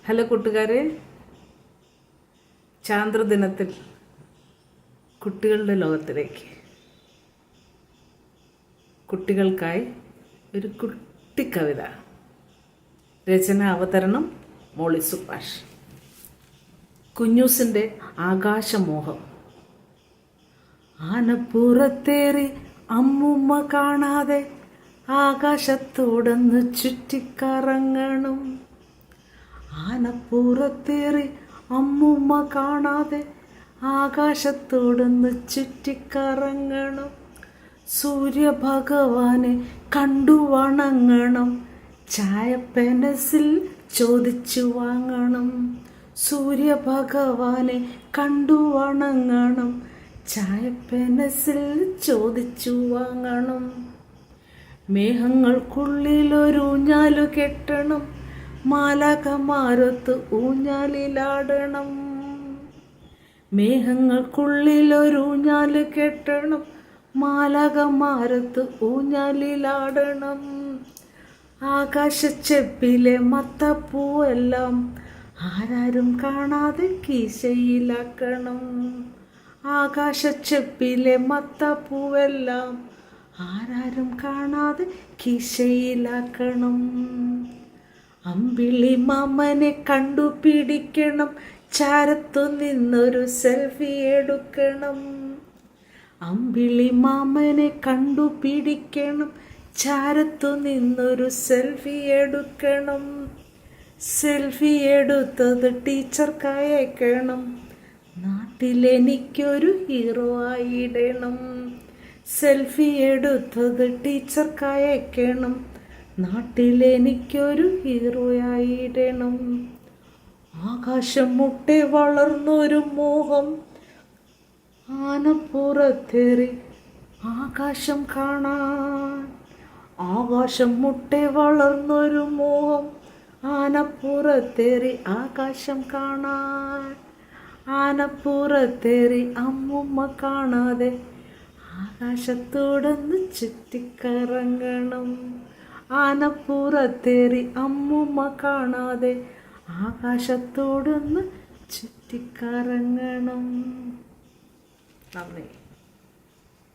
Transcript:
Hello കൂട്ടുകാരെ, ചാന്ദ്രദിനത്തിൽ കുട്ടികളുടെ ലോകത്തിലേക്ക് കുട്ടികൾക്കായി ഒരു കുട്ടി കവിത. രചന അവതരണം മോളി സുഭാഷ്. കുഞ്ഞൂസിൻ്റെ ആകാശമോഹം. ആനപ്പുറത്തേറി അമ്മുമ്മ കാണാതെ ആകാശത്തോടൊന്ന് ചുറ്റിക്കറങ്ങണം. ആനപ്പുറത്തേറി അമ്മുമ്മ കാണാതെ ആകാശത്തോടൊന്ന് ചുറ്റിക്കറങ്ങണം. സൂര്യഭഗവാനെ കണ്ടു വണങ്ങണം. ചായ പെൻസിൽ ചോദിച്ചു വാങ്ങണം. സൂര്യഭഗവാനെ കണ്ടു വണങ്ങണം. ചായ പെൻസിൽ ചോദിച്ചു വാങ്ങണം. മേഘങ്ങൾക്കുള്ളിലൊരു ഊഞ്ഞാലു കെട്ടണം. മാലാഖമാരൊത്ത് ഊഞ്ഞാലിലാടണം. മേഘങ്ങൾക്കുള്ളിലൊരു ഊഞ്ഞാല് കെട്ടണം. മാലാഖമാരൊത്ത് ഊഞ്ഞാലിലാടണം. ആകാശച്ചെപ്പിലെ മത്തപ്പൂവെല്ലാം ആരാരും കാണാതെ കീശയിലാക്കണം. ആകാശച്ചെപ്പിലെ മത്തപ്പൂവെല്ലാം ആരാരും കാണാതെ കീശയിലാക്കണം. അമ്പിളി മാമനെ കണ്ടുപിടിക്കണം. ചാരത്തു നിന്നൊരു സെൽഫി എടുക്കണം. അമ്പിളി മാമനെ കണ്ടുപിടിക്കണം. ചാരത്തു നിന്നൊരു സെൽഫി എടുക്കണം. സെൽഫി എടുത്തത് ടീച്ചർക്ക് അയക്കണം. നാട്ടിലെനിക്കൊരു ഹീറോ ആയിടണം. സെൽഫി എടുത്തത് ടീച്ചർക്ക് അയക്കണം. നാട്ടിലെനിക്കൊരു ഹീറോയായിടണം. ആകാശം മുട്ടെ വളർന്നൊരു മോഹം. ആനപ്പുറത്തേറി ആകാശം കാണാൻ. ആകാശം മുട്ടെ വളർന്നൊരു മോഹം. ആനപ്പുറത്തേറി ആകാശം കാണാൻ. ആനപ്പുറത്തേറി അമ്മുമ്മ കാണാതെ ആകാശത്തോടൊന്ന് ചുറ്റിക്കറങ്ങണം. ആനപ്പുറത്തേറി അമ്മുമ്മ കാണാതെ ആകാശത്തോടൊന്ന് ചുറ്റിക്കറങ്ങണം. നന്ദി.